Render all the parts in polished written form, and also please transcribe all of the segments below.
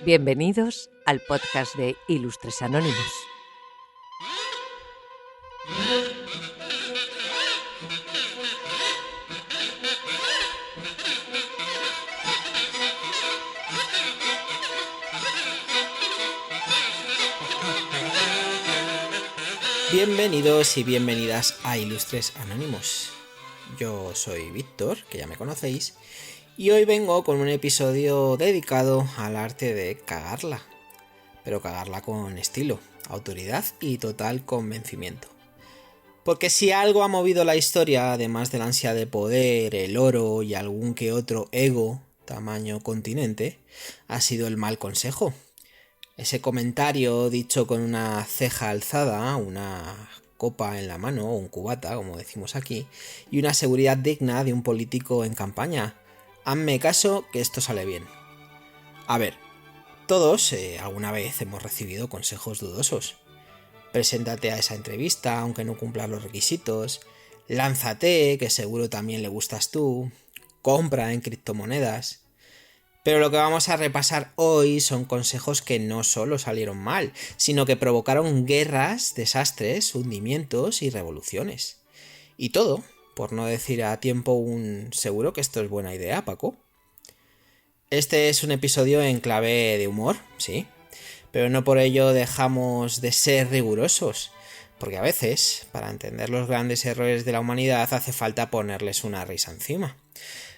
Bienvenidos al podcast de Ilustres Anónimos. Bienvenidos y bienvenidas a Ilustres Anónimos. Yo soy Víctor, que ya me conocéis, y hoy vengo con un episodio dedicado al arte de cagarla, pero cagarla con estilo, autoridad y total convencimiento. Porque si algo ha movido la historia, además de la ansia de poder, el oro y algún que otro ego tamaño continente, ha sido el mal consejo. Ese comentario dicho con una ceja alzada, una copa en la mano o un cubata, como decimos aquí, y una seguridad digna de un político en campaña. Hazme caso que esto sale bien. A ver, todos alguna vez hemos recibido consejos dudosos. Preséntate a esa entrevista aunque no cumplas los requisitos, lánzate que seguro también le gustas tú, compra en criptomonedas. Pero lo que vamos a repasar hoy son consejos que no solo salieron mal, sino que provocaron guerras, desastres, hundimientos y revoluciones. Y todo, por no decir a tiempo un seguro que esto es buena idea, Paco. Este es un episodio en clave de humor, sí, pero no por ello dejamos de ser rigurosos, porque a veces, para entender los grandes errores de la humanidad, hace falta ponerles una risa encima.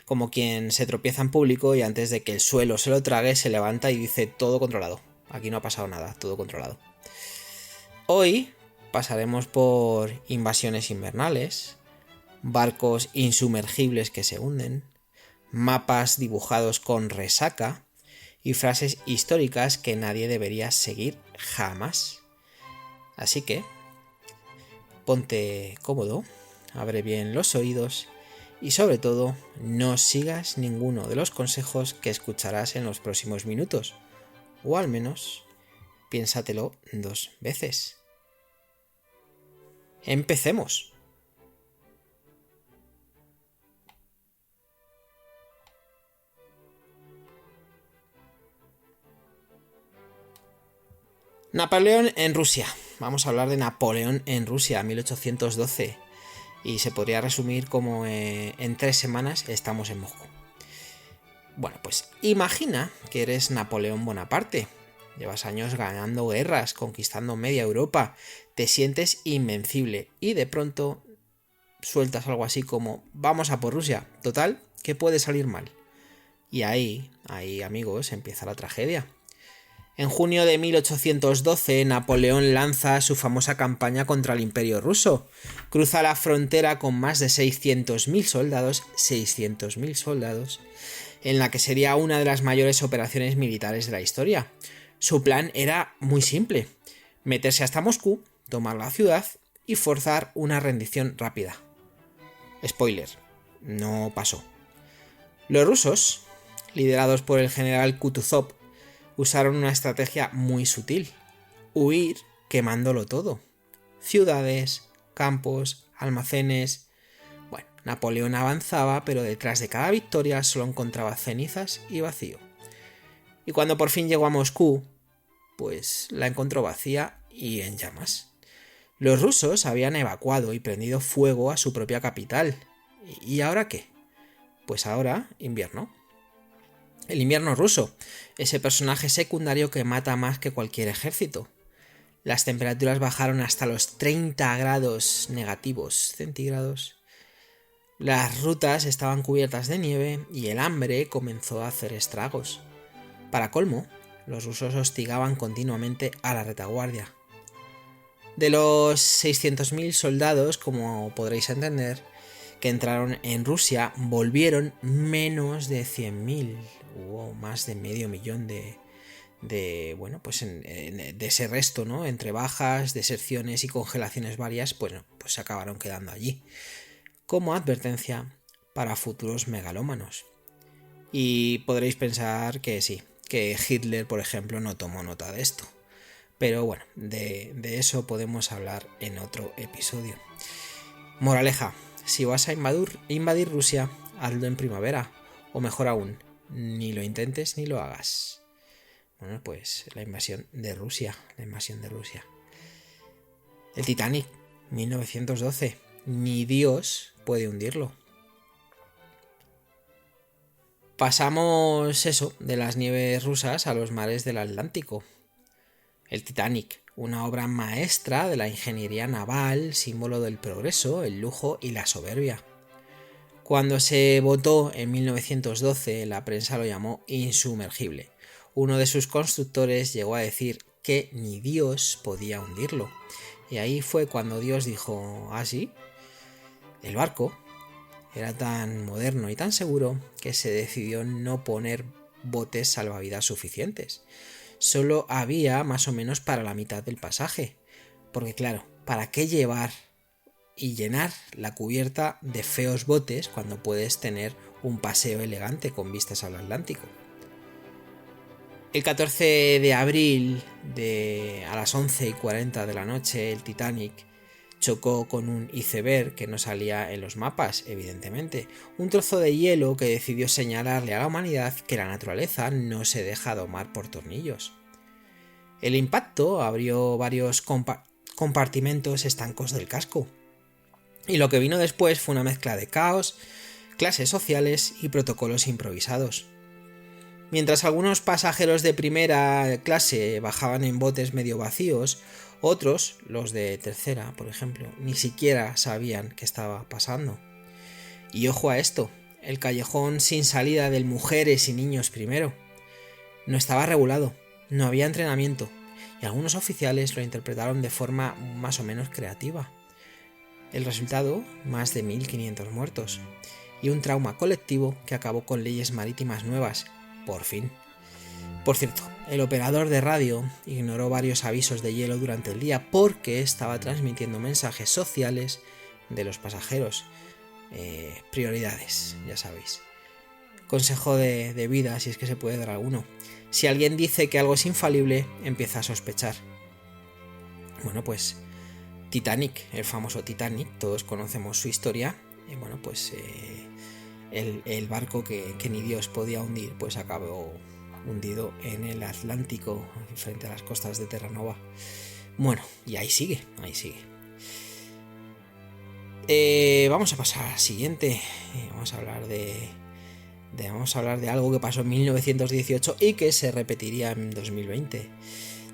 Como quien se tropieza en público y antes de que el suelo se lo trague se levanta y dice todo controlado. Aquí no ha pasado nada, todo controlado. Hoy pasaremos por invasiones invernales, barcos insumergibles que se hunden, mapas dibujados con resaca y frases históricas que nadie debería seguir jamás. Así que ponte cómodo, abre bien los oídos y sobre todo, no sigas ninguno de los consejos que escucharás en los próximos minutos. O al menos, piénsatelo 2 veces. ¡Empecemos! Napoleón en Rusia. Vamos a hablar de Napoleón en Rusia, 1812. Y se podría resumir como en 3 semanas estamos en Moscú. Bueno, pues imagina que eres Napoleón Bonaparte. Llevas años ganando guerras, conquistando media Europa, te sientes invencible y de pronto sueltas algo así como vamos a por Rusia. Total, ¿qué puede salir mal? Y ahí, amigos, empieza la tragedia. En junio de 1812, Napoleón lanza su famosa campaña contra el Imperio ruso. Cruza la frontera con más de 600.000 soldados, en la que sería una de las mayores operaciones militares de la historia. Su plan era muy simple: meterse hasta Moscú, tomar la ciudad y forzar una rendición rápida. Spoiler, no pasó. Los rusos, liderados por el general Kutuzov, usaron una estrategia muy sutil: huir quemándolo todo. Ciudades, campos, almacenes. Bueno, Napoleón avanzaba, pero detrás de cada victoria solo encontraba cenizas y vacío. Y cuando por fin llegó a Moscú, pues la encontró vacía y en llamas. Los rusos habían evacuado y prendido fuego a su propia capital. ¿Y ahora qué? Pues ahora invierno. El invierno ruso, ese personaje secundario que mata más que cualquier ejército. Las temperaturas bajaron hasta los 30 grados negativos centígrados. Las rutas estaban cubiertas de nieve y el hambre comenzó a hacer estragos. Para colmo, los rusos hostigaban continuamente a la retaguardia. De los 600.000 soldados, como podréis entender, que entraron en Rusia, volvieron menos de 100.000. Hubo más de medio millón de ese resto, ¿no? Entre bajas, deserciones y congelaciones varias, pues se acabaron quedando allí. Como advertencia para futuros megalómanos. Y podréis pensar que sí, que Hitler, por ejemplo, no tomó nota de esto. Pero bueno, de eso podemos hablar en otro episodio. Moraleja: si vas a invadir Rusia, hazlo en primavera, o mejor aún, ni lo intentes ni lo hagas. Bueno, pues la invasión de Rusia. El Titanic, 1912. Ni Dios puede hundirlo. Pasamos de las nieves rusas a los mares del Atlántico. El Titanic, una obra maestra de la ingeniería naval, símbolo del progreso, el lujo y la soberbia. Cuando se votó en 1912, la prensa lo llamó insumergible. Uno de sus constructores llegó a decir que ni Dios podía hundirlo. Y ahí fue cuando Dios dijo, ¿ah, sí? El barco era tan moderno y tan seguro que se decidió no poner botes salvavidas suficientes. Solo había más o menos para la mitad del pasaje. Porque claro, ¿para qué llevar y llenar la cubierta de feos botes cuando puedes tener un paseo elegante con vistas al Atlántico? El 14 de abril a las 11:40 de la noche, el Titanic chocó con un iceberg que no salía en los mapas, evidentemente. Un trozo de hielo que decidió señalarle a la humanidad que la naturaleza no se deja domar por tornillos. El impacto abrió varios compartimentos estancos del casco. Y lo que vino después fue una mezcla de caos, clases sociales y protocolos improvisados. Mientras algunos pasajeros de primera clase bajaban en botes medio vacíos, otros, los de tercera, por ejemplo, ni siquiera sabían qué estaba pasando. Y ojo a esto, el callejón sin salida del mujeres y niños primero. No estaba regulado, no había entrenamiento, y algunos oficiales lo interpretaron de forma más o menos creativa. El resultado, más de 1.500 muertos, y un trauma colectivo que acabó con leyes marítimas nuevas, por fin. Por cierto, el operador de radio ignoró varios avisos de hielo durante el día porque estaba transmitiendo mensajes sociales de los pasajeros. Prioridades, ya sabéis. Consejo de vida, si es que se puede dar alguno. Si alguien dice que algo es infalible, empieza a sospechar. Bueno, pues Titanic, el famoso Titanic, todos conocemos su historia. Bueno, pues el barco que ni Dios podía hundir, pues acabó hundido en el Atlántico, frente a las costas de Terranova. Bueno, y ahí sigue. Vamos a pasar al siguiente. Vamos a hablar de algo que pasó en 1918 y que se repetiría en 2020.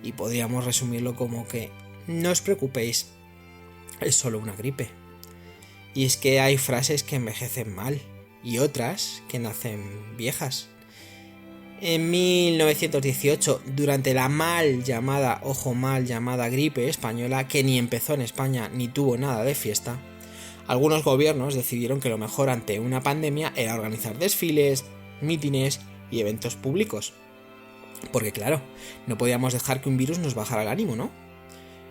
Y podríamos resumirlo como que no os preocupéis, es solo una gripe. Y es que hay frases que envejecen mal y otras que nacen viejas. En 1918, durante la mal llamada gripe española, que ni empezó en España ni tuvo nada de fiesta, algunos gobiernos decidieron que lo mejor ante una pandemia era organizar desfiles, mítines y eventos públicos. Porque claro, no podíamos dejar que un virus nos bajara el ánimo, ¿no?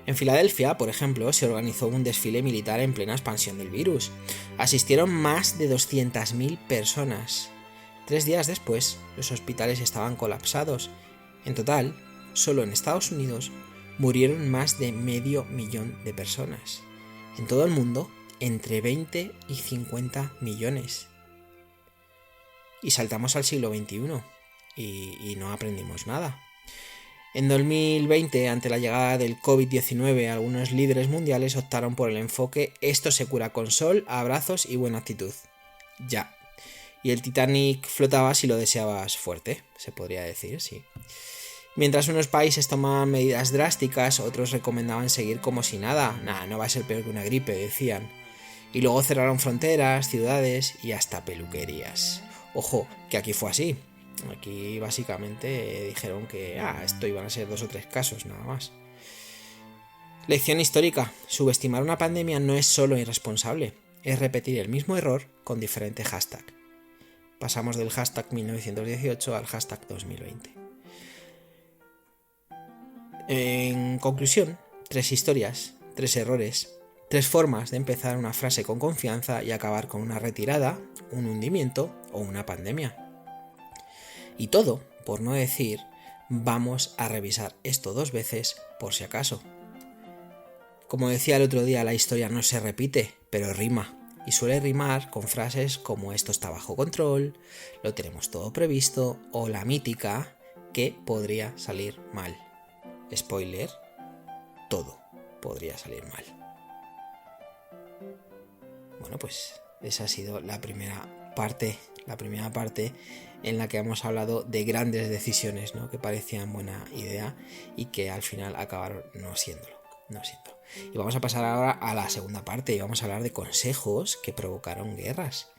En Filadelfia, por ejemplo, se organizó un desfile militar en plena expansión del virus. Asistieron más de 200.000 personas. 3 días después, los hospitales estaban colapsados. En total, solo en Estados Unidos, murieron más de 500.000 de personas. En todo el mundo, entre 20 y 50 millones. Y saltamos al siglo XXI, y no aprendimos nada. En 2020, ante la llegada del COVID-19, algunos líderes mundiales optaron por el enfoque "esto se cura con sol, abrazos y buena actitud". Ya. Y el Titanic flotaba si lo deseabas fuerte, se podría decir, sí. Mientras unos países tomaban medidas drásticas, otros recomendaban seguir como si nada. No va a ser peor que una gripe, decían. Y luego cerraron fronteras, ciudades y hasta peluquerías. Ojo, que aquí fue así. Aquí básicamente dijeron que esto iban a ser 2 o 3 casos, nada más. Lección histórica. Subestimar una pandemia no es solo irresponsable, es repetir el mismo error con diferente hashtag. Pasamos del hashtag 1918 al hashtag 2020. En conclusión, 3 historias, 3 errores, 3 formas de empezar una frase con confianza y acabar con una retirada, un hundimiento o una pandemia. Y todo, por no decir, vamos a revisar esto 2 veces por si acaso. Como decía el otro día, la historia no se repite, pero rima. Y suele rimar con frases como "esto está bajo control", "lo tenemos todo previsto" o la mítica que podría salir mal. Spoiler, todo podría salir mal. Bueno, pues esa ha sido la primera parte en la que hemos hablado de grandes decisiones, ¿no? Que parecían buena idea y que al final acabaron no siéndolo. Y vamos a pasar ahora a la segunda parte y vamos a hablar de consejos que provocaron guerras.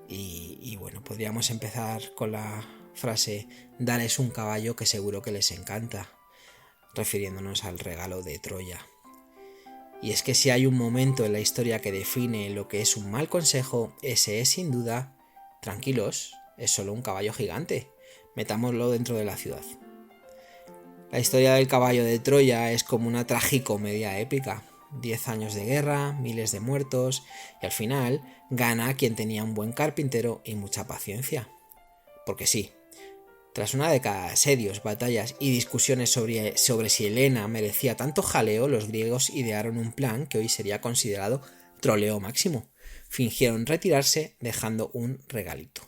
Y bueno, podríamos empezar con la frase «Dales un caballo que seguro que les encanta», refiriéndonos al regalo de Troya. Y es que si hay un momento en la historia que define lo que es un mal consejo, ese es sin duda, tranquilos, es solo un caballo gigante, metámoslo dentro de la ciudad. La historia del caballo de Troya es como una tragicomedia épica. 10 años de guerra, miles de muertos, y al final gana quien tenía un buen carpintero y mucha paciencia. Porque sí, tras una década de asedios, batallas y discusiones sobre si Helena merecía tanto jaleo, los griegos idearon un plan que hoy sería considerado troleo máximo. Fingieron retirarse dejando un regalito.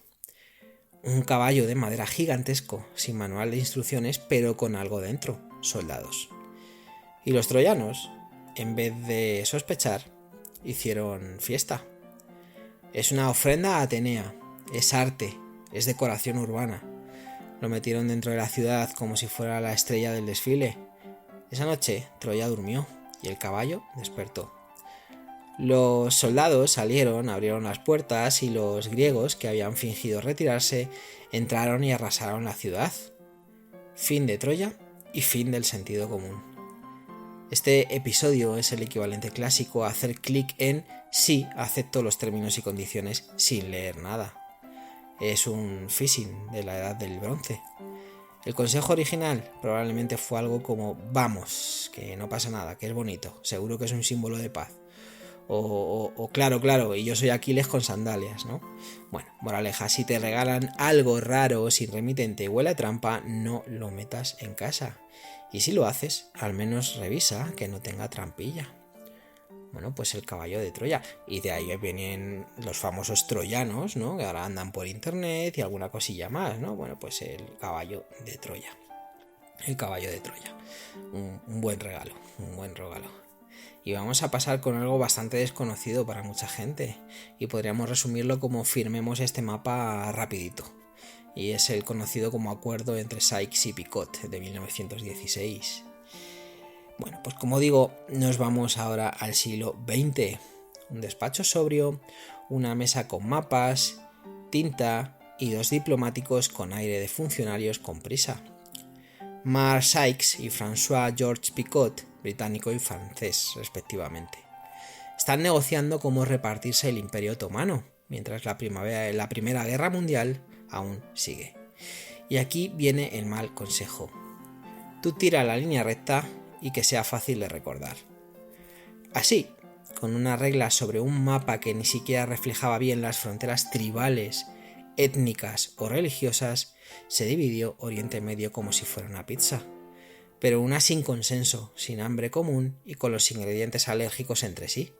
Un caballo de madera gigantesco, sin manual de instrucciones, pero con algo dentro, soldados. Y los troyanos, en vez de sospechar, hicieron fiesta. Es una ofrenda a Atenea, es arte, es decoración urbana. Lo metieron dentro de la ciudad como si fuera la estrella del desfile. Esa noche Troya durmió y el caballo despertó. Los soldados salieron, abrieron las puertas y los griegos, que habían fingido retirarse, entraron y arrasaron la ciudad. Fin de Troya y fin del sentido común. Este episodio es el equivalente clásico a hacer clic en «sí, acepto los términos y condiciones» sin leer nada. Es un phishing de la edad del bronce. El consejo original probablemente fue algo como «vamos, que no pasa nada, que es bonito, seguro que es un símbolo de paz». O claro, y yo soy Aquiles con sandalias, ¿no? Bueno, moraleja, si te regalan algo raro sin remitente huele a trampa, no lo metas en casa. Y si lo haces, al menos revisa que no tenga trampilla. Bueno, pues el caballo de Troya. Y de ahí vienen los famosos troyanos, ¿no? Que ahora andan por internet y alguna cosilla más, ¿no? Bueno, pues el caballo de Troya. Un buen regalo. Y vamos a pasar con algo bastante desconocido para mucha gente. Y podríamos resumirlo como firmemos este mapa rapidito. Y es el conocido como acuerdo entre Sykes y Picot de 1916. Bueno, pues como digo, nos vamos ahora al siglo XX. Un despacho sobrio, una mesa con mapas, tinta y 2 diplomáticos con aire de funcionarios con prisa. Mark Sykes y François Georges Picot, británico y francés, respectivamente. Están negociando cómo repartirse el Imperio Otomano, mientras la Primera Guerra Mundial aún sigue. Y aquí viene el mal consejo. Tú tira la línea recta y que sea fácil de recordar. Así, con una regla sobre un mapa que ni siquiera reflejaba bien las fronteras tribales, étnicas o religiosas, se dividió Oriente Medio como si fuera una pizza, pero una sin consenso, sin hambre común y con los ingredientes alérgicos entre sí.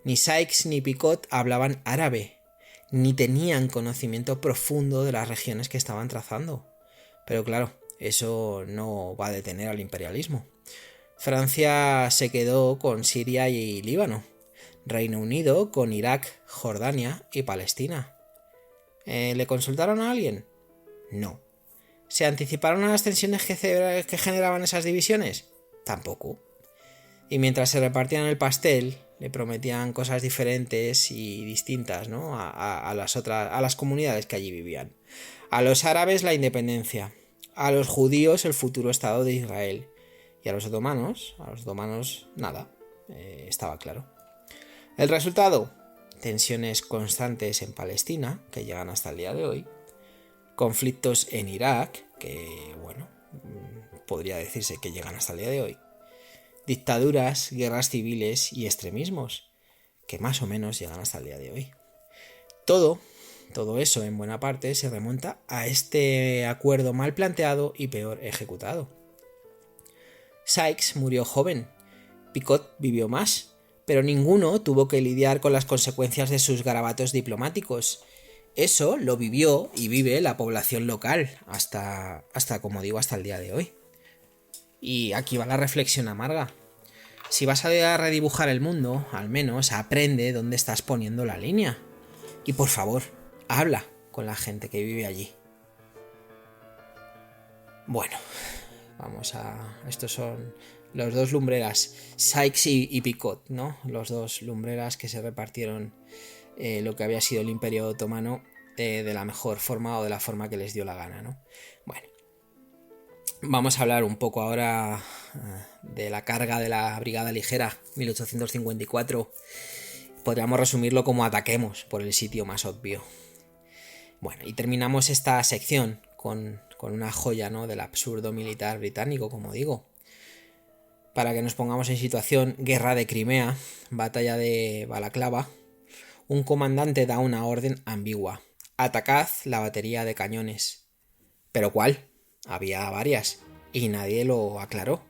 Ni Sykes ni Picot hablaban árabe, ni tenían conocimiento profundo de las regiones que estaban trazando. Pero claro, eso no va a detener al imperialismo. Francia se quedó con Siria y Líbano, Reino Unido con Irak, Jordania y Palestina. ¿Le consultaron a alguien? No. ¿Se anticiparon a las tensiones que generaban esas divisiones? Tampoco. Y mientras se repartían el pastel, le prometían cosas diferentes y distintas, ¿no? a las comunidades que allí vivían. A los árabes la independencia, a los judíos el futuro Estado de Israel y a los otomanos nada, estaba claro. El resultado, tensiones constantes en Palestina, que llegan hasta el día de hoy, conflictos en Irak, que bueno, podría decirse que llegan hasta el día de hoy, dictaduras, guerras civiles y extremismos, que más o menos llegan hasta el día de hoy. Todo eso en buena parte se remonta a este acuerdo mal planteado y peor ejecutado. Sykes murió joven, Picot vivió más, pero ninguno tuvo que lidiar con las consecuencias de sus garabatos diplomáticos, Eso lo vivió y vive la población local hasta como digo, hasta el día de hoy. Y aquí va la reflexión amarga. Si vas a redibujar el mundo, al menos aprende dónde estás poniendo la línea. Y por favor, habla con la gente que vive allí. Bueno, estos son los dos lumbreras, Sykes y Picot, ¿no? Los dos lumbreras que se repartieron lo que había sido el Imperio Otomano de la mejor forma o de la forma que les dio la gana, ¿no? Bueno, vamos a hablar un poco ahora de la carga de la Brigada Ligera, 1854. Podríamos resumirlo como ataquemos por el sitio más obvio. Bueno, y terminamos esta sección con una joya, ¿no?, del absurdo militar británico, como digo. Para que nos pongamos en situación, guerra de Crimea, batalla de Balaclava, un comandante da una orden ambigua: atacad la batería de cañones. ¿Pero cuál? Había varias, y nadie lo aclaró.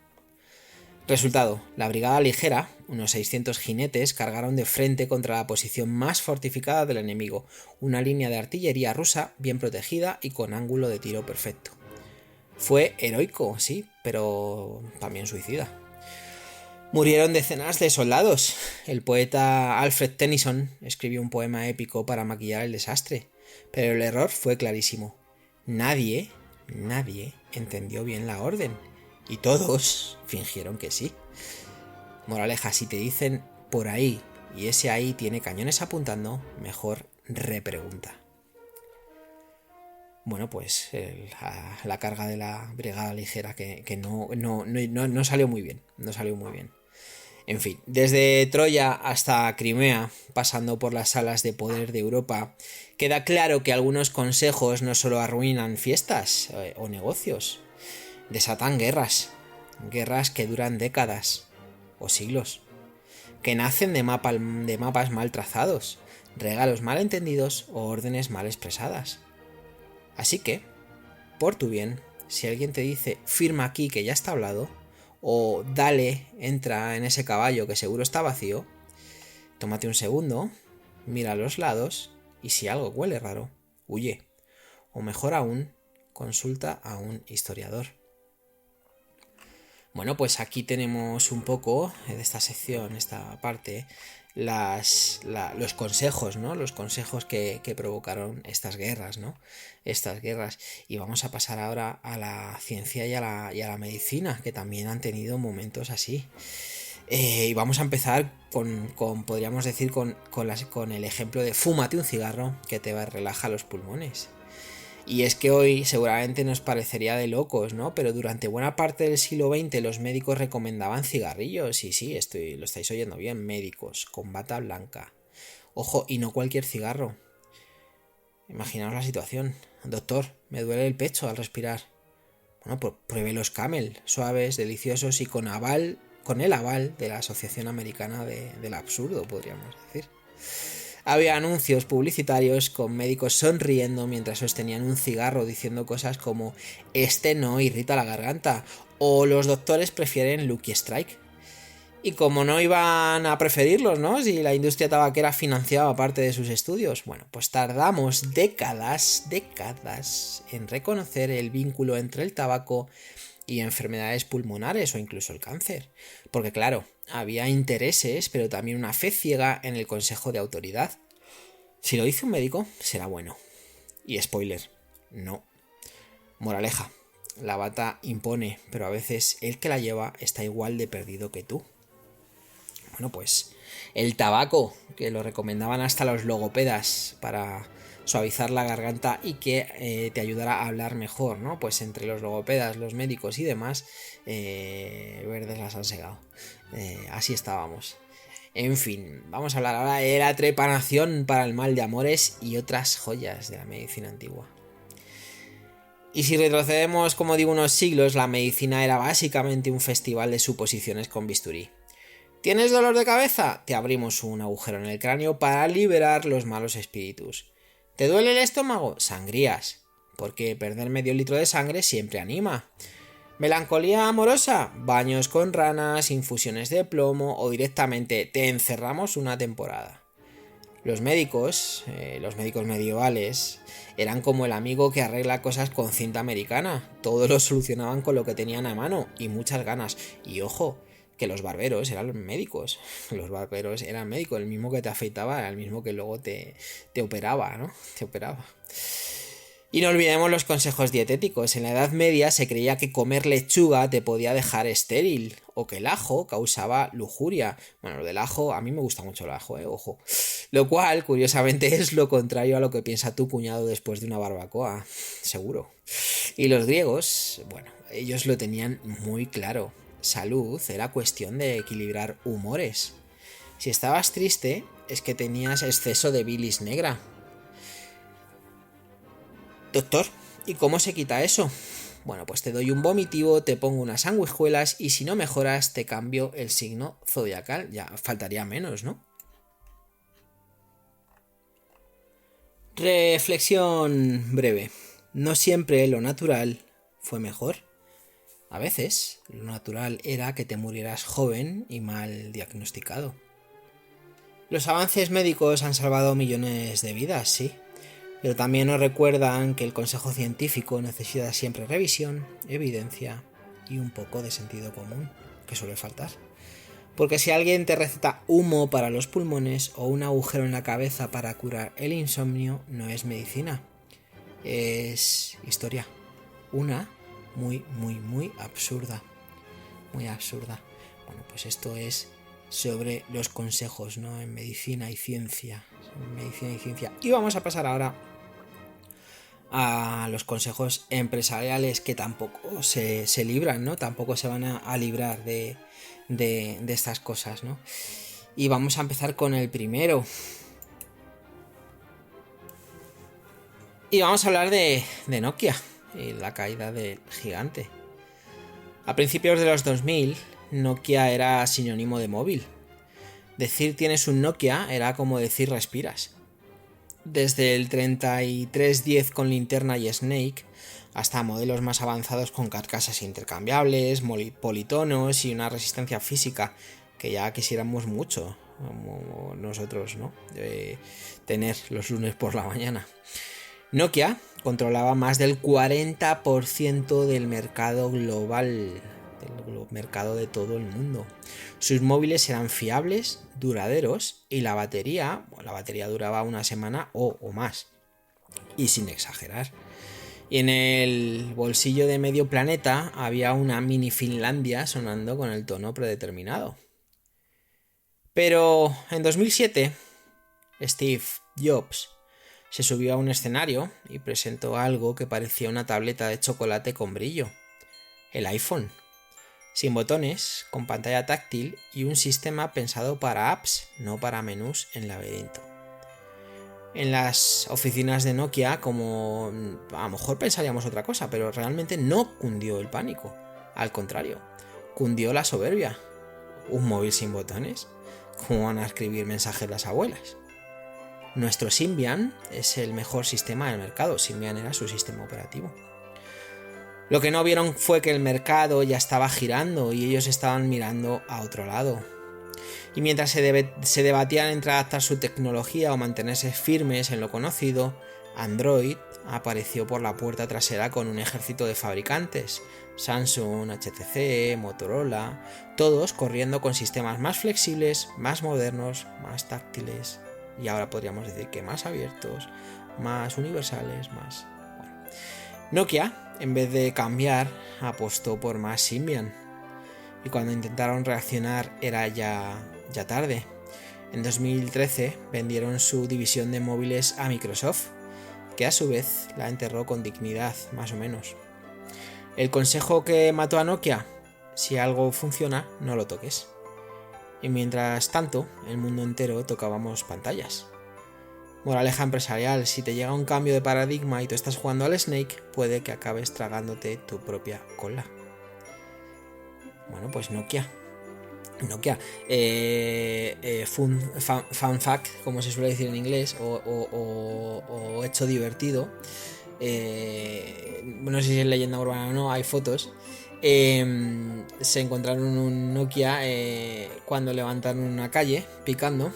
Resultado, la brigada ligera, unos 600 jinetes, cargaron de frente contra la posición más fortificada del enemigo, una línea de artillería rusa bien protegida y con ángulo de tiro perfecto. Fue heroico, sí, pero también suicida. Murieron decenas de soldados. El poeta Alfred Tennyson escribió un poema épico para maquillar el desastre, pero el error fue clarísimo. Nadie entendió bien la orden, y todos fingieron que sí. Moraleja, si te dicen por ahí y ese ahí tiene cañones apuntando, mejor repregunta. Bueno, pues la carga de la brigada ligera que no salió muy bien, no salió muy bien. En fin, desde Troya hasta Crimea, pasando por las salas de poder de Europa, queda claro que algunos consejos no solo arruinan fiestas o negocios, desatan guerras que duran décadas o siglos, que nacen de mapas mal trazados, regalos mal entendidos o órdenes mal expresadas. Así que, por tu bien, si alguien te dice firma aquí que ya está hablado, o dale, entra en ese caballo que seguro está vacío, tómate un segundo, mira a los lados y si algo huele raro, huye. O mejor aún, consulta a un historiador. Bueno, pues aquí tenemos un poco de esta sección, esta parte, los consejos, ¿no? Los consejos que provocaron estas guerras, ¿no? Estas guerras. Y vamos a pasar ahora a la ciencia y a la medicina, que también han tenido momentos así. Y vamos a empezar podríamos decir, con el ejemplo de fúmate un cigarro que te relaja los pulmones. Y es que hoy seguramente nos parecería de locos, ¿no? Pero durante buena parte del siglo XX los médicos recomendaban cigarrillos. Y sí, lo estáis oyendo bien, médicos, con bata blanca. Ojo, y no cualquier cigarro. Imaginaos la situación. Doctor, me duele el pecho al respirar. Bueno, pues pruebe los Camel, suaves, deliciosos y con el aval de la Asociación Americana del Absurdo, podríamos decir. Había anuncios publicitarios con médicos sonriendo mientras sostenían un cigarro diciendo cosas como este no irrita la garganta o los doctores prefieren Lucky Strike. Y como no iban a preferirlos, ¿no? Si la industria tabaquera financiaba parte de sus estudios, bueno, pues tardamos décadas en reconocer el vínculo entre el tabaco y enfermedades pulmonares o incluso el cáncer. Porque claro, había intereses, pero también una fe ciega en el consejo de autoridad. Si lo dice un médico, será bueno. Y spoiler, no. Moraleja, la bata impone, pero a veces el que la lleva está igual de perdido que tú. Bueno, pues el tabaco, que lo recomendaban hasta los logopedas para suavizar la garganta y que te ayudará a hablar mejor, ¿no? Pues entre los logopedas, los médicos y demás, verdes las han segado. Así estábamos. En fin, vamos a hablar ahora de la trepanación para el mal de amores y otras joyas de la medicina antigua. Y si retrocedemos, como digo, unos siglos, la medicina era básicamente un festival de suposiciones con bisturí. ¿Tienes dolor de cabeza? Te abrimos un agujero en el cráneo para liberar los malos espíritus. ¿Te duele el estómago? Sangrías, porque perder medio litro de sangre siempre anima. ¿Melancolía amorosa? Baños con ranas, infusiones de plomo o directamente te encerramos una temporada. Los médicos medievales, eran como el amigo que arregla cosas con cinta americana. Todo lo solucionaban con lo que tenían a mano y muchas ganas. Y ojo, que los barberos eran médicos. Los barberos eran médicos. El mismo que te afeitaba era el mismo que luego te operaba, ¿no? Te operaba. Y no olvidemos los consejos dietéticos. En la Edad Media se creía que comer lechuga te podía dejar estéril o que el ajo causaba lujuria. Bueno, lo del ajo, a mí me gusta mucho el ajo, ojo. Lo cual, curiosamente, es lo contrario a lo que piensa tu cuñado después de una barbacoa, seguro. Y los griegos, bueno, ellos lo tenían muy claro. Salud era cuestión de equilibrar humores. Si estabas triste, es que tenías exceso de bilis negra. Doctor, ¿y cómo se quita eso? Bueno, pues te doy un vomitivo, te pongo unas sanguijuelas y si no mejoras te cambio el signo zodiacal. Ya faltaría menos, ¿no? Reflexión breve. No siempre lo natural fue mejor. A veces lo natural era que te murieras joven y mal diagnosticado. Los avances médicos han salvado millones de vidas, sí. Pero también nos recuerdan que el consejo científico necesita siempre revisión, evidencia y un poco de sentido común, que suele faltar. Porque si alguien te receta humo para los pulmones o un agujero en la cabeza para curar el insomnio, no es medicina, es historia. Una muy absurda. Muy absurda. Bueno, pues esto es sobre los consejos, ¿no? En medicina y ciencia. Y vamos a pasar ahora a los consejos empresariales que tampoco se libran, ¿no? Tampoco se van a librar de estas cosas, ¿no? Y vamos a empezar con el primero. Y vamos a hablar de Nokia y la caída del gigante. A principios de los 2000, Nokia era sinónimo de móvil. Decir tienes un Nokia era como decir respiras. Desde el 3310 con linterna y Snake hasta modelos más avanzados con carcasas intercambiables, politonos y una resistencia física que ya quisiéramos mucho, como nosotros, ¿no? De tener los lunes por la mañana. Nokia controlaba más del 40% del mercado global, del mercado de todo el mundo. Sus móviles eran fiables, duraderos y la batería duraba una semana o más. Y sin exagerar. Y en el bolsillo de medio planeta había una mini Finlandia sonando con el tono predeterminado. Pero en 2007, Steve Jobs se subió a un escenario y presentó algo que parecía una tableta de chocolate con brillo. El iPhone. Sin botones, con pantalla táctil y un sistema pensado para apps, no para menús en laberinto. En las oficinas de Nokia, como a lo mejor pensaríamos otra cosa, pero realmente no cundió el pánico. Al contrario, cundió la soberbia. ¿Un móvil sin botones? ¿Cómo van a escribir mensajes las abuelas? Nuestro Symbian es el mejor sistema del mercado. Symbian era su sistema operativo. Lo que no vieron fue que el mercado ya estaba girando y ellos estaban mirando a otro lado. Y mientras se debatían entre adaptar su tecnología o mantenerse firmes en lo conocido, Android apareció por la puerta trasera con un ejército de fabricantes, Samsung, HTC, Motorola, todos corriendo con sistemas más flexibles, más modernos, más táctiles y ahora podríamos decir que más abiertos, más universales, más... Bueno. Nokia, en vez de cambiar, apostó por más Symbian. Y cuando intentaron reaccionar era ya tarde. En 2013 vendieron su división de móviles a Microsoft, que a su vez la enterró con dignidad, más o menos. El consejo que mató a Nokia: si algo funciona, no lo toques. Y mientras tanto, el mundo entero tocábamos pantallas. Moraleja empresarial: si te llega un cambio de paradigma y tú estás jugando al Snake, puede que acabes tragándote tu propia cola. Bueno, pues Nokia. Fun fact, como se suele decir en inglés, o hecho divertido. No sé si es leyenda urbana o no, hay fotos Se encontraron un Nokia cuando levantaron una calle picando.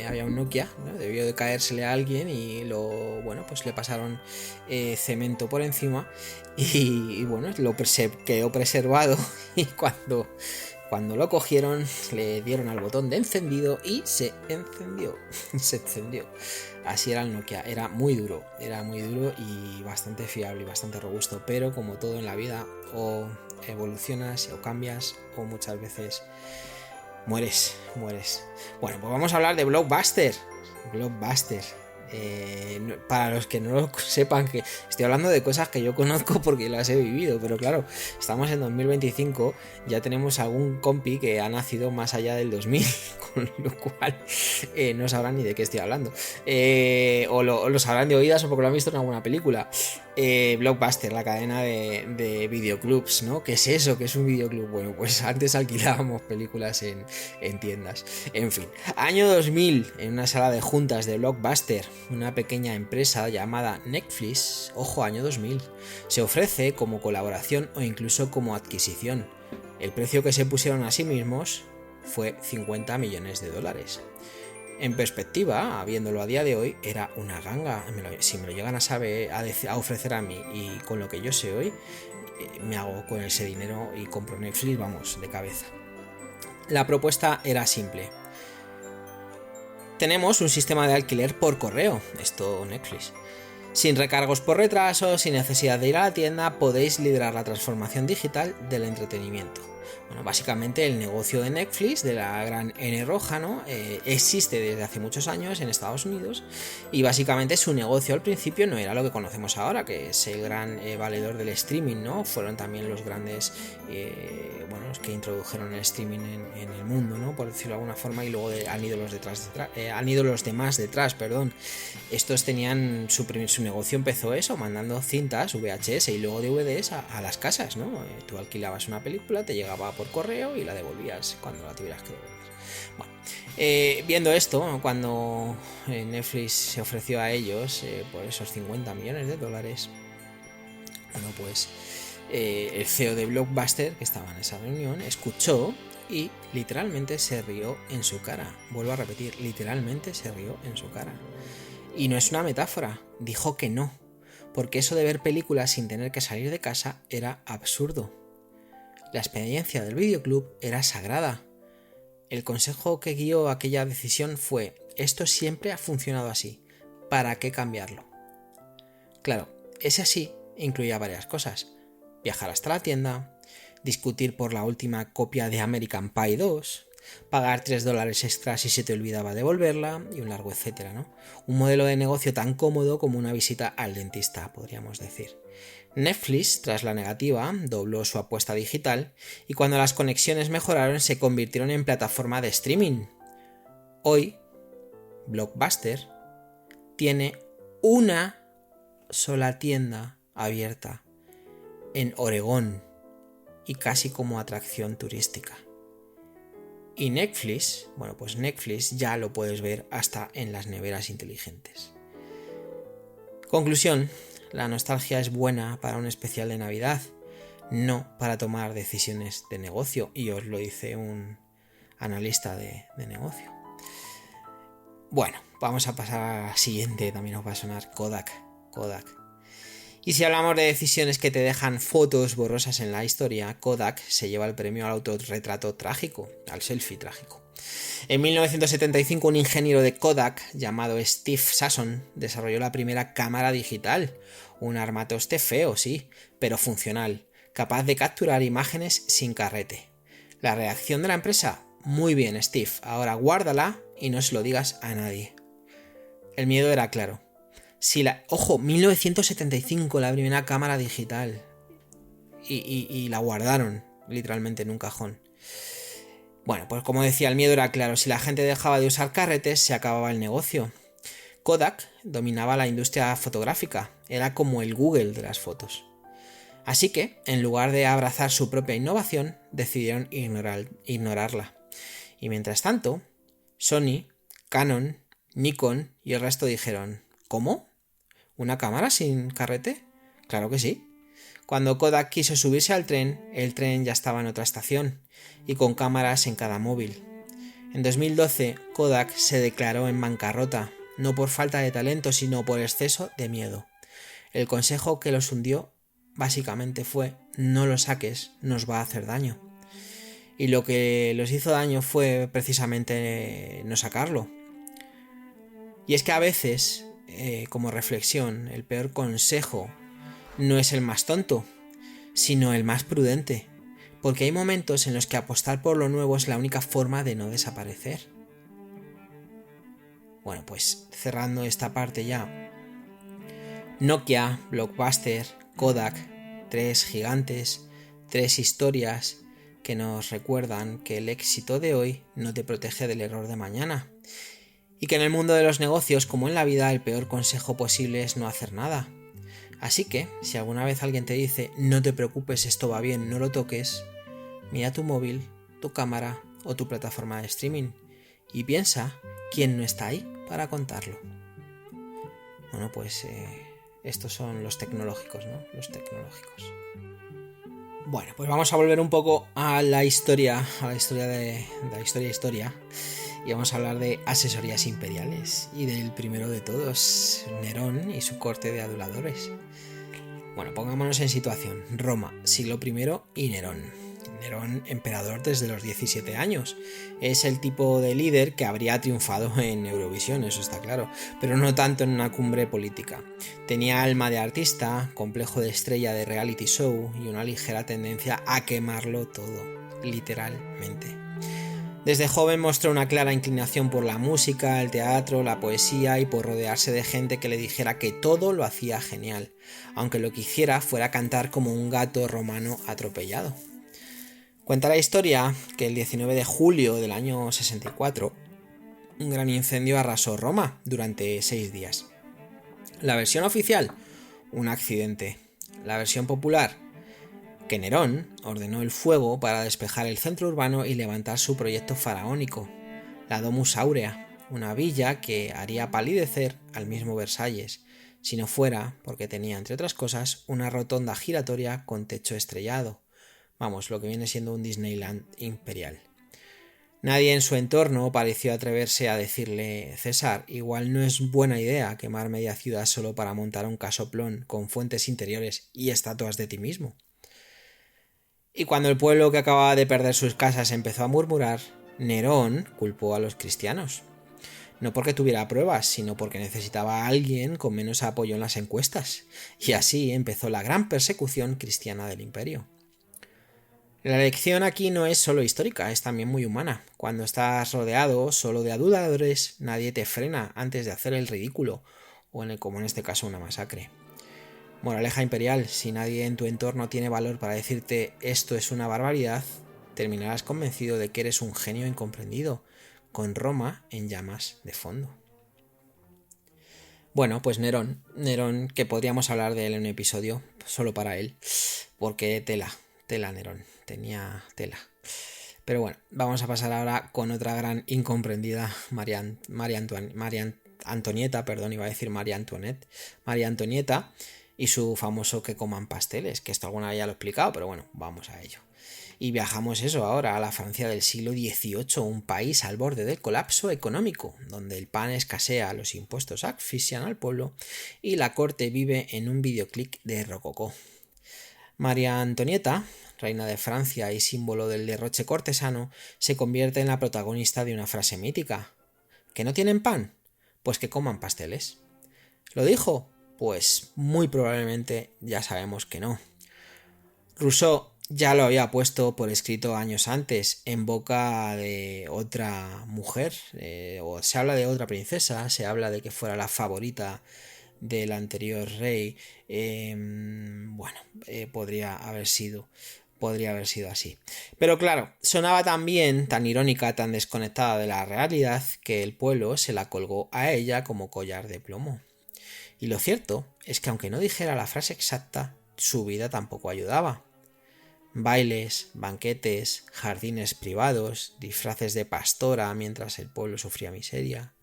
Había un Nokia, ¿no? Debió de caérsele a alguien y pues le pasaron cemento por encima y bueno, quedó preservado y cuando lo cogieron le dieron al botón de encendido y se encendió. Se encendió. Así era el Nokia, era muy duro y bastante fiable y bastante robusto, pero como todo en la vida, o evolucionas o cambias o muchas veces mueres. Bueno, pues vamos a hablar de Blockbuster. Para los que no lo sepan, que estoy hablando de cosas que yo conozco porque las he vivido, pero claro, estamos en 2025, ya tenemos algún compi que ha nacido más allá del 2000, con lo cual no sabrán ni de qué estoy hablando, o lo sabrán de oídas o porque lo han visto en alguna película. Blockbuster, la cadena de videoclubs, ¿no? ¿Qué es eso? ¿Qué es un videoclub? Bueno, pues antes alquilábamos películas en tiendas. En fin, año 2000, en una sala de juntas de Blockbuster, una pequeña empresa llamada Netflix, ojo, año 2000, se ofrece como colaboración o incluso como adquisición. El precio que se pusieron a sí mismos fue $50 millones. En perspectiva, viéndolo a día de hoy, era una ganga. Si me lo llegan a ofrecer a mí y con lo que yo sé hoy, me hago con ese dinero y compro Netflix, vamos, de cabeza. La propuesta era simple. Tenemos un sistema de alquiler por correo, esto Netflix. Sin recargos por retraso, sin necesidad de ir a la tienda, podéis liderar la transformación digital del entretenimiento. Bueno, básicamente el negocio de Netflix, de la gran N roja, ¿no? Existe desde hace muchos años en Estados Unidos y básicamente su negocio al principio no era lo que conocemos ahora, que es el gran valedor del streaming, ¿no? Fueron también los grandes, los que introdujeron el streaming en el mundo, ¿no? Por decirlo de alguna forma, y luego han ido los demás detrás. Estos tenían su negocio, empezó eso, mandando cintas VHS y luego DVDs a las casas, ¿no? Tú alquilabas una película, te llegaba por correo y la devolvías cuando la tuvieras que devolver. Bueno, viendo esto, cuando Netflix se ofreció a ellos por esos $50 millones, bueno, pues el CEO de Blockbuster, que estaba en esa reunión, escuchó y literalmente se rió en su cara. Vuelvo a repetir, literalmente se rió en su cara. Y no es una metáfora, dijo que no, porque eso de ver películas sin tener que salir de casa era absurdo. La experiencia del videoclub era sagrada. El consejo que guió aquella decisión fue: esto siempre ha funcionado así, ¿para qué cambiarlo? Claro, ese así incluía varias cosas: viajar hasta la tienda, discutir por la última copia de American Pie 2, pagar $3 extra si se te olvidaba devolverla y un largo etcétera, ¿no? Un modelo de negocio tan cómodo como una visita al dentista, podríamos decir. Netflix, tras la negativa, dobló su apuesta digital y cuando las conexiones mejoraron se convirtieron en plataforma de streaming. Hoy, Blockbuster tiene una sola tienda abierta en Oregón y casi como atracción turística. Y Netflix, bueno, pues Netflix ya lo puedes ver hasta en las neveras inteligentes. Conclusión: la nostalgia es buena para un especial de Navidad, no para tomar decisiones de negocio, y os lo dice un analista de negocio. Bueno, vamos a pasar a la siguiente, también os va a sonar Kodak. Y si hablamos de decisiones que te dejan fotos borrosas en la historia, Kodak se lleva el premio al autorretrato trágico, al selfie trágico. En 1975 un ingeniero de Kodak llamado Steve Sasson desarrolló la primera cámara digital, un armatoste feo, sí, pero funcional, capaz de capturar imágenes sin carrete. La reacción de la empresa: muy bien, Steve, ahora guárdala y no se lo digas a nadie. El miedo era claro. Ojo, 1975, la primera cámara digital. Y la guardaron literalmente en un cajón. Bueno, pues como decía, el miedo era claro. Si la gente dejaba de usar carretes, se acababa el negocio. Kodak dominaba la industria fotográfica. Era como el Google de las fotos. Así que, en lugar de abrazar su propia innovación, decidieron ignorarla. Y mientras tanto, Sony, Canon, Nikon y el resto dijeron: ¿cómo? ¿Una cámara sin carrete? Claro que sí. Cuando Kodak quiso subirse al tren, el tren ya estaba en otra estación y con cámaras en cada móvil. En 2012, Kodak se declaró en bancarrota, no por falta de talento, sino por exceso de miedo. El consejo que los hundió básicamente fue: no lo saques, nos va a hacer daño. Y lo que los hizo daño fue precisamente no sacarlo. Y es que a veces, como reflexión, el peor consejo no es el más tonto, sino el más prudente, porque hay momentos en los que apostar por lo nuevo es la única forma de no desaparecer. Bueno, pues cerrando esta parte ya. Nokia, Blockbuster, Kodak, tres gigantes, tres historias que nos recuerdan que el éxito de hoy no te protege del error de mañana. Y que en el mundo de los negocios, como en la vida, el peor consejo posible es no hacer nada. Así que, si alguna vez alguien te dice no te preocupes, esto va bien, no lo toques, mira tu móvil, tu cámara o tu plataforma de streaming y piensa quién no está ahí para contarlo. Bueno, pues estos son los tecnológicos, ¿no? Los tecnológicos. Bueno, pues vamos a volver un poco a la historia de la historia. Y vamos a hablar de asesorías imperiales y del primero de todos, Nerón y su corte de aduladores. Bueno, pongámonos en situación. Roma, siglo I y Nerón. Nerón, emperador desde los 17 años. Es el tipo de líder que habría triunfado en Eurovisión, eso está claro, pero no tanto en una cumbre política. Tenía alma de artista, complejo de estrella de reality show y una ligera tendencia a quemarlo todo, literalmente. Desde joven mostró una clara inclinación por la música, el teatro, la poesía y por rodearse de gente que le dijera que todo lo hacía genial, aunque lo que hiciera fuera cantar como un gato romano atropellado. Cuenta la historia que el 19 de julio del año 64, un gran incendio arrasó Roma durante 6 días. La versión oficial, un accidente. La versión popular, que Nerón ordenó el fuego para despejar el centro urbano y levantar su proyecto faraónico, la Domus Aurea, una villa que haría palidecer al mismo Versalles, si no fuera porque tenía, entre otras cosas, una rotonda giratoria con techo estrellado. Vamos, lo que viene siendo un Disneyland imperial. Nadie en su entorno pareció atreverse a decirle: César, igual no es buena idea quemar media ciudad solo para montar un casoplón con fuentes interiores y estatuas de ti mismo. Y cuando el pueblo que acababa de perder sus casas empezó a murmurar, Nerón culpó a los cristianos. No porque tuviera pruebas, sino porque necesitaba a alguien con menos apoyo en las encuestas. Y así empezó la gran persecución cristiana del imperio. La lección aquí no es solo histórica, es también muy humana. Cuando estás rodeado solo de aduladores, nadie te frena antes de hacer el ridículo, o como en este caso una masacre. Moraleja imperial: si nadie en tu entorno tiene valor para decirte esto es una barbaridad, terminarás convencido de que eres un genio incomprendido, con Roma en llamas de fondo. Bueno, pues Nerón, que podríamos hablar de él en un episodio solo para él, porque tela Nerón, tenía tela. Pero bueno, vamos a pasar ahora con otra gran incomprendida, María Antonieta, y su famoso que coman pasteles, que esto alguna vez ya lo he explicado, pero bueno, vamos a ello. Y viajamos ahora a la Francia del siglo XVIII, un país al borde del colapso económico, donde el pan escasea, los impuestos asfixian al pueblo y la corte vive en un videoclip de rococó. María Antonieta, reina de Francia y símbolo del derroche cortesano, se convierte en la protagonista de una frase mítica. ¿Que no tienen pan? Pues que coman pasteles. ¿Lo dijo? Pues muy probablemente ya sabemos que no. Rousseau ya lo había puesto por escrito años antes, en boca de otra mujer, o se habla de otra princesa, se habla de que fuera la favorita del anterior rey. Podría haber sido así. Pero claro, sonaba tan bien, tan irónica, tan desconectada de la realidad, que el pueblo se la colgó a ella como collar de plomo. Y lo cierto es que aunque no dijera la frase exacta, su vida tampoco ayudaba. Bailes, banquetes, jardines privados, disfraces de pastora mientras el pueblo sufría miseria.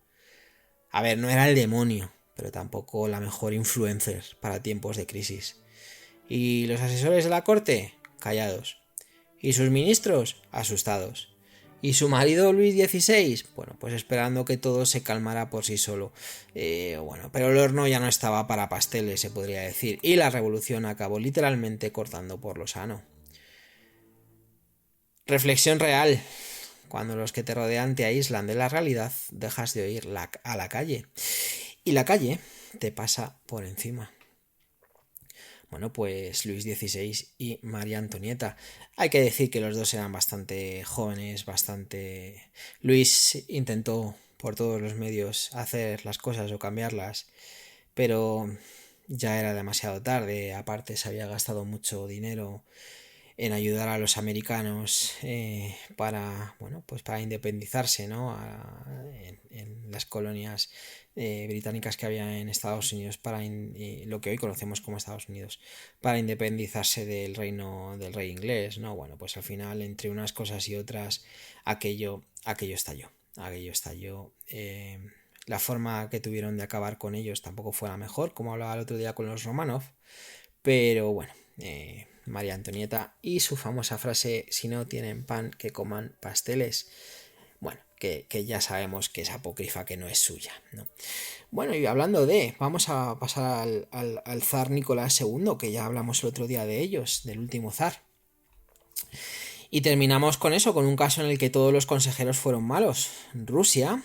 A ver, no era el demonio, pero tampoco la mejor influencer para tiempos de crisis. Y los asesores de la corte, callados. Y sus ministros, asustados. Y su marido Luis XVI, bueno, pues esperando que todo se calmara por sí solo. Pero el horno ya no estaba para pasteles, se podría decir. Y la revolución acabó literalmente cortando por lo sano. Reflexión real. Cuando los que te rodean te aíslan de la realidad, dejas de oír a la calle. Y la calle te pasa por encima. Bueno, pues Luis XVI y María Antonieta. Hay que decir que los dos eran bastante jóvenes, Luis intentó por todos los medios hacer las cosas o cambiarlas, pero ya era demasiado tarde. Aparte se había gastado mucho dinero en ayudar a los americanos para independizarse, ¿no? En las colonias británicas que había en Estados Unidos, lo que hoy conocemos como Estados Unidos, para independizarse del rey inglés, ¿no? Bueno, pues al final, entre unas cosas y otras, aquello estalló. La forma que tuvieron de acabar con ellos tampoco fue la mejor, como hablaba el otro día con los Romanov, pero bueno, María Antonieta y su famosa frase: si no tienen pan, que coman pasteles. Bueno, que ya sabemos que es apócrifa, que no es suya, ¿no? Bueno, y hablando vamos a pasar al zar Nicolás II, que ya hablamos el otro día de ellos, del último zar. Y terminamos con eso, con un caso en el que todos los consejeros fueron malos. Rusia,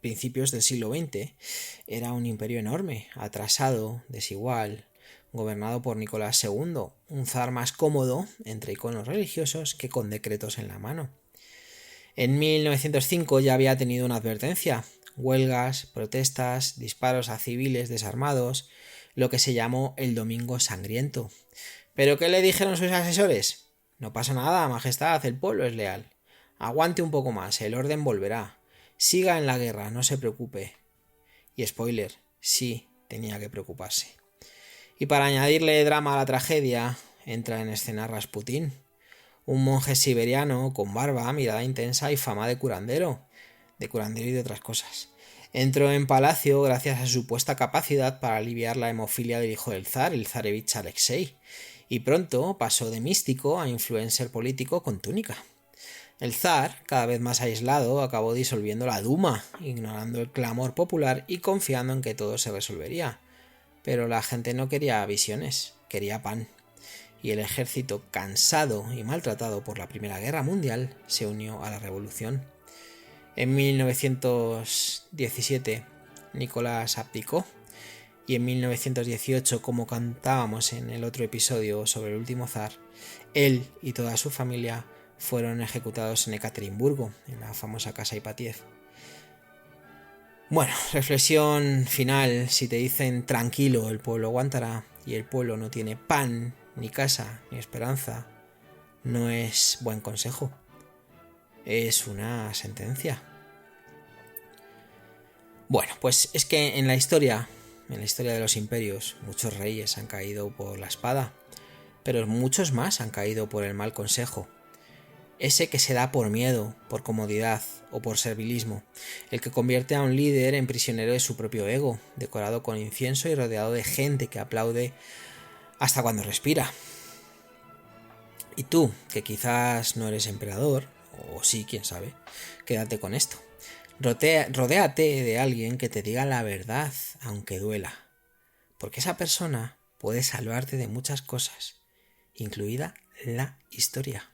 principios del siglo XX, era un imperio enorme, atrasado, desigual, gobernado por Nicolás II, un zar más cómodo entre iconos religiosos que con decretos en la mano. En 1905 ya había tenido una advertencia: huelgas, protestas, disparos a civiles desarmados, lo que se llamó el Domingo Sangriento. ¿Pero qué le dijeron sus asesores? No pasa nada, majestad, el pueblo es leal. Aguante un poco más, el orden volverá. Siga en la guerra, no se preocupe. Y spoiler, sí, tenía que preocuparse. Y para añadirle drama a la tragedia, entra en escena Rasputín, un monje siberiano con barba, mirada intensa y fama de curandero y de otras cosas. Entró en palacio gracias a su supuesta capacidad para aliviar la hemofilia del hijo del zar, el zarevich Alexei, y pronto pasó de místico a influencer político con túnica. El zar, cada vez más aislado, acabó disolviendo la Duma, ignorando el clamor popular y confiando en que todo se resolvería. Pero la gente no quería visiones, quería pan. Y el ejército, cansado y maltratado por la Primera Guerra Mundial, se unió a la revolución. En 1917, Nicolás abdicó, y en 1918, como cantábamos en el otro episodio sobre el último zar, él y toda su familia fueron ejecutados en Ekaterimburgo, en la famosa casa Ipatiev. Bueno, reflexión final: si te dicen tranquilo, el pueblo aguantará, y el pueblo no tiene pan, ni casa, ni esperanza, no es buen consejo, es una sentencia. Bueno, pues es que en la historia de los imperios, muchos reyes han caído por la espada, pero muchos más han caído por el mal consejo. Ese que se da por miedo, por comodidad o por servilismo, el que convierte a un líder en prisionero de su propio ego, decorado con incienso y rodeado de gente que aplaude hasta cuando respira. Y tú, que quizás no eres emperador, o sí, quién sabe, quédate con esto. Rodéate de alguien que te diga la verdad, aunque duela, porque esa persona puede salvarte de muchas cosas, incluida la historia.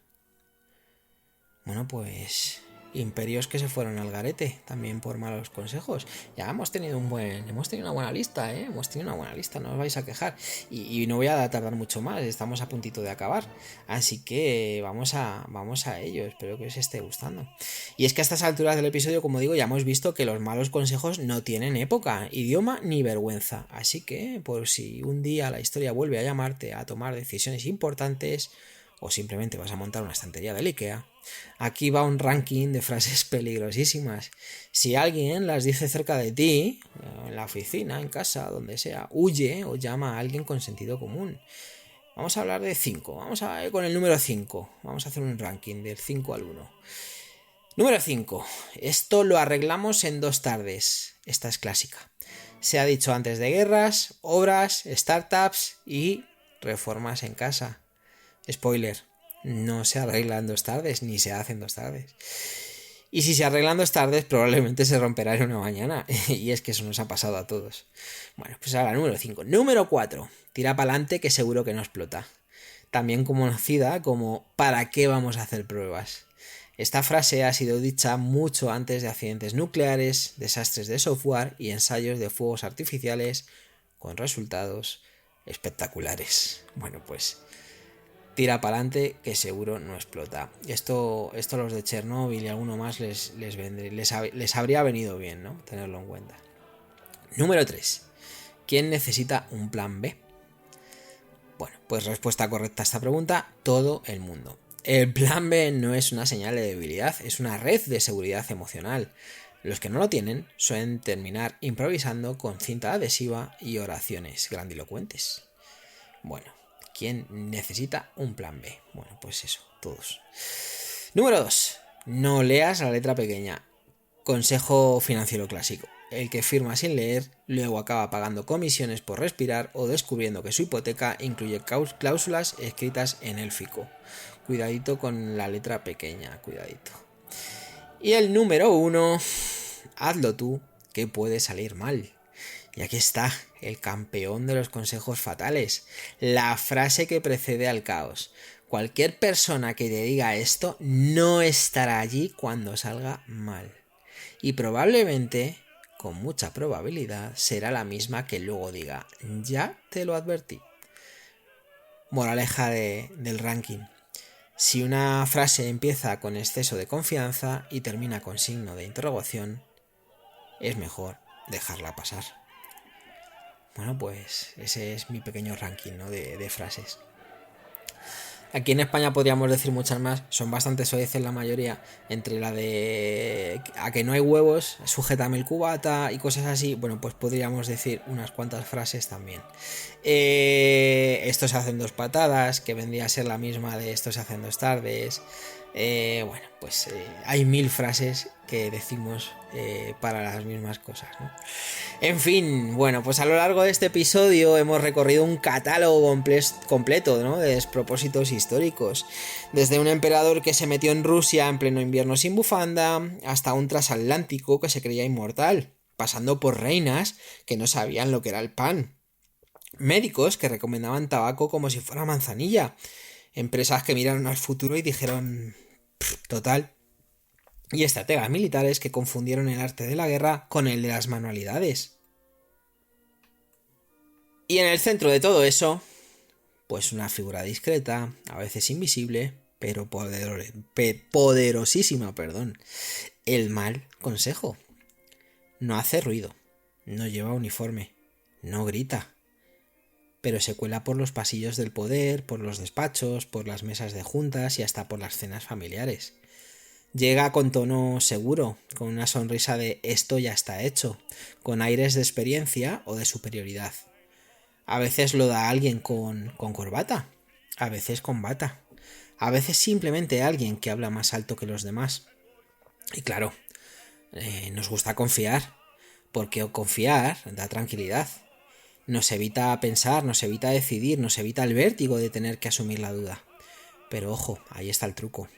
Bueno, pues imperios que se fueron al garete también por malos consejos. Ya hemos tenido una buena lista, hemos tenido una buena lista, no os vais a quejar. Y no voy a tardar mucho más, estamos a puntito de acabar. Así que vamos a ello, espero que os esté gustando. Y es que a estas alturas del episodio, como digo, ya hemos visto que los malos consejos no tienen época, idioma ni vergüenza. Así que, por si un día la historia vuelve a llamarte a tomar decisiones importantes, o simplemente vas a montar una estantería del IKEA, aquí va un ranking de frases peligrosísimas. Si alguien las dice cerca de ti, en la oficina, en casa, donde sea, huye o llama a alguien con sentido común. Vamos a hablar de 5. Vamos a ir con el número 5. Vamos a hacer un ranking del 5 al 1. Número 5. Esto lo arreglamos en 2 tardes. Esta es clásica. Se ha dicho antes de guerras, obras, startups y reformas en casa. Spoiler, no se arreglan 2 tardes, ni se hacen 2 tardes. Y si se arreglan 2 tardes, probablemente se romperá en una mañana. Y es que eso nos ha pasado a todos. Bueno, pues ahora número 5. Número 4. Tira pa'lante que seguro que no explota. También conocida como ¿para qué vamos a hacer pruebas? Esta frase ha sido dicha mucho antes de accidentes nucleares, desastres de software y ensayos de fuegos artificiales con resultados espectaculares. Bueno, pues tira para adelante que seguro no explota. Esto los de Chernóbil y alguno más les habría venido bien, ¿no? Tenerlo en cuenta. Número 3. ¿Quién necesita un plan B? Bueno, pues respuesta correcta a esta pregunta, todo el mundo. El plan B no es una señal de debilidad, es una red de seguridad emocional. Los que no lo tienen suelen terminar improvisando con cinta adhesiva y oraciones grandilocuentes. Bueno, ¿quién necesita un plan B? Bueno, pues eso, todos. Número 2. No leas la letra pequeña. Consejo financiero clásico. El que firma sin leer, luego acaba pagando comisiones por respirar o descubriendo que su hipoteca incluye cláusulas escritas en élfico. Cuidadito con la letra pequeña, cuidadito. Y el número 1, hazlo tú, que puede salir mal. Y aquí está, el campeón de los consejos fatales, la frase que precede al caos. Cualquier persona que te diga esto no estará allí cuando salga mal. Y probablemente, con mucha probabilidad, será la misma que luego diga, ya te lo advertí. Moraleja del ranking. Si una frase empieza con exceso de confianza y termina con signo de interrogación, es mejor dejarla pasar. Bueno, pues ese es mi pequeño ranking, ¿no? de frases. Aquí en España podríamos decir muchas más, son bastante soeces la mayoría, entre la de a que no hay huevos, sujétame el cubata y cosas así. Bueno, pues podríamos decir unas cuantas frases también. Esto se hace en 2 patadas, que vendría a ser la misma de esto se hace en 2 tardes. Bueno, pues hay 1000 frases que decimos para las mismas cosas, ¿no? En fin, bueno, pues a lo largo de este episodio hemos recorrido un catálogo completo, ¿no? De despropósitos históricos. Desde un emperador que se metió en Rusia en pleno invierno sin bufanda, hasta un transatlántico que se creía inmortal, pasando por reinas que no sabían lo que era el pan, médicos que recomendaban tabaco como si fuera manzanilla, empresas que miraron al futuro y dijeron total, y estrategas militares que confundieron el arte de la guerra con el de las manualidades. Y en el centro de todo eso, pues una figura discreta, a veces invisible, pero poderosísima, el mal consejo. No hace ruido, no lleva uniforme, no grita, pero se cuela por los pasillos del poder, por los despachos, por las mesas de juntas y hasta por las cenas familiares. Llega con tono seguro, con una sonrisa de esto ya está hecho, con aires de experiencia o de superioridad. A veces lo da alguien con corbata, a veces con bata, a veces simplemente alguien que habla más alto que los demás. Y claro, nos gusta confiar, porque confiar da tranquilidad. Nos evita pensar, nos evita decidir, nos evita el vértigo de tener que asumir la duda. Pero ojo, ahí está el truco.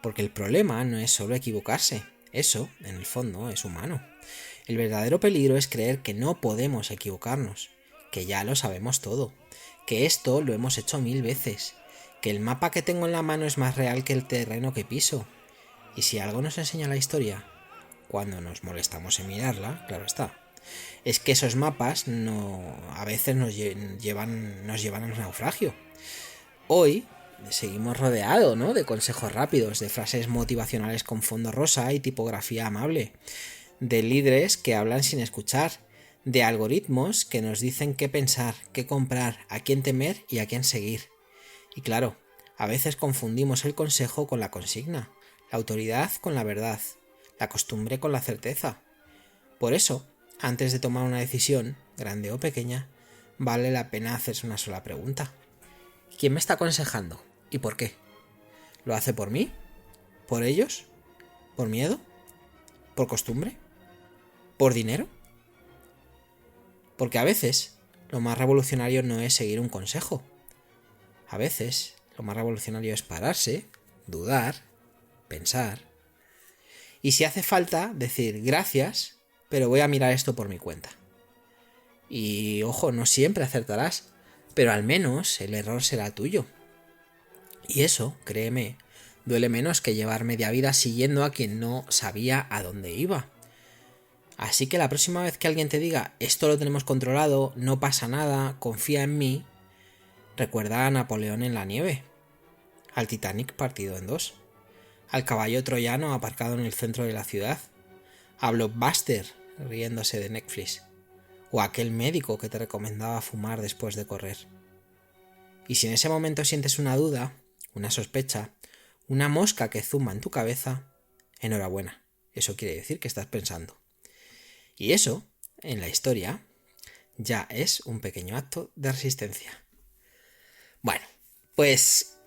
Porque el problema no es solo equivocarse. Eso, en el fondo, es humano. El verdadero peligro es creer que no podemos equivocarnos. Que ya lo sabemos todo. Que esto lo hemos hecho 1000 veces. Que el mapa que tengo en la mano es más real que el terreno que piso. Y si algo nos enseña la historia, cuando nos molestamos en mirarla, claro está, es que esos mapas a veces nos llevan al naufragio. Hoy seguimos rodeados, ¿no?, de consejos rápidos, de frases motivacionales con fondo rosa y tipografía amable, de líderes que hablan sin escuchar, de algoritmos que nos dicen qué pensar, qué comprar, a quién temer y a quién seguir. Y claro, a veces confundimos el consejo con la consigna, la autoridad con la verdad, la costumbre con la certeza. Por eso, antes de tomar una decisión, grande o pequeña, vale la pena hacerse una sola pregunta. ¿Quién me está aconsejando? ¿Y por qué? ¿Lo hace por mí? ¿Por ellos? ¿Por miedo? ¿Por costumbre? ¿Por dinero? Porque a veces lo más revolucionario no es seguir un consejo, A veces lo más revolucionario es pararse, dudar, pensar y si hace falta decir gracias, pero voy a mirar esto por mi cuenta. Y ojo, no siempre acertarás, pero al menos el error será tuyo. Y eso, créeme, duele menos que llevar media vida siguiendo a quien no sabía a dónde iba. Así que la próxima vez que alguien te diga esto lo tenemos controlado, no pasa nada, confía en mí, recuerda a Napoleón en la nieve, al Titanic partido en dos, al caballo troyano aparcado en el centro de la ciudad, a Blockbuster riéndose de Netflix, o a aquel médico que te recomendaba fumar después de correr. Y si en ese momento sientes una duda, una sospecha, una mosca que zumba en tu cabeza, enhorabuena, eso quiere decir que estás pensando. Y eso, en la historia, ya es un pequeño acto de resistencia. Bueno, pues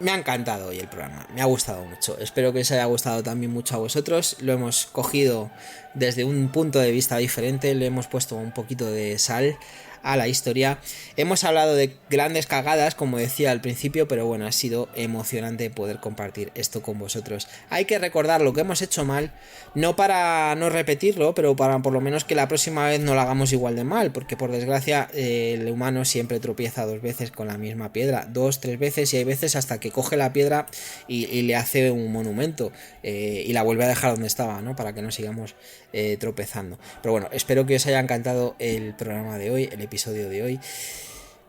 me ha encantado hoy el programa, me ha gustado mucho. Espero que os haya gustado también mucho a vosotros. Lo hemos cogido desde un punto de vista diferente, le hemos puesto un poquito de sal a la historia. Hemos hablado de grandes cagadas, como decía al principio, pero bueno, ha sido emocionante poder compartir esto con vosotros. Hay que recordar lo que hemos hecho mal, no para no repetirlo, pero para por lo menos que la próxima vez no lo hagamos igual de mal, porque por desgracia el humano siempre tropieza 2 veces con la misma piedra, 2, 3 veces, y hay veces hasta que coge la piedra y le hace un monumento y la vuelve a dejar donde estaba, ¿no? Para que no sigamos tropezando. Pero bueno, espero que os haya encantado el programa de hoy, el episodio de hoy.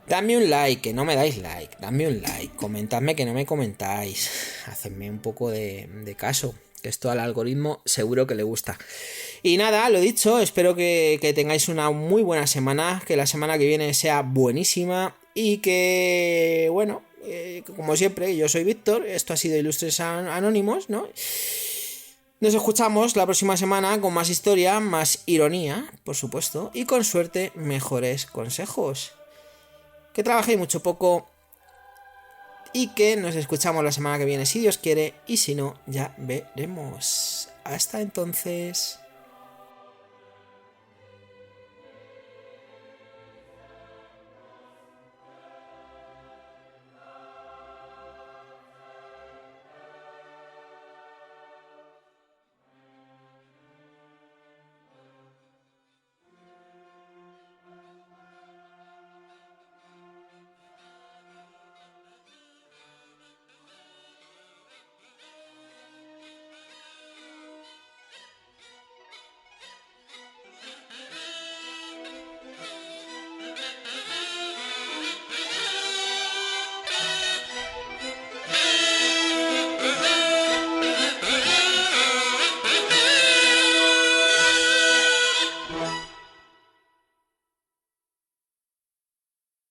Dadme un like, que no me dais like, dadme un like, comentadme que no me comentáis, hacedme un poco de caso, que esto al algoritmo seguro que le gusta. Y nada, lo dicho, espero que tengáis una muy buena semana, que la semana que viene sea buenísima y que, bueno, como siempre, yo soy Víctor, esto ha sido Ilustres Anónimos, ¿no? Nos escuchamos la próxima semana con más historia, más ironía, por supuesto, y con suerte mejores consejos. Que trabajéis mucho poco y que nos escuchamos la semana que viene si Dios quiere, y si no, ya veremos. Hasta entonces.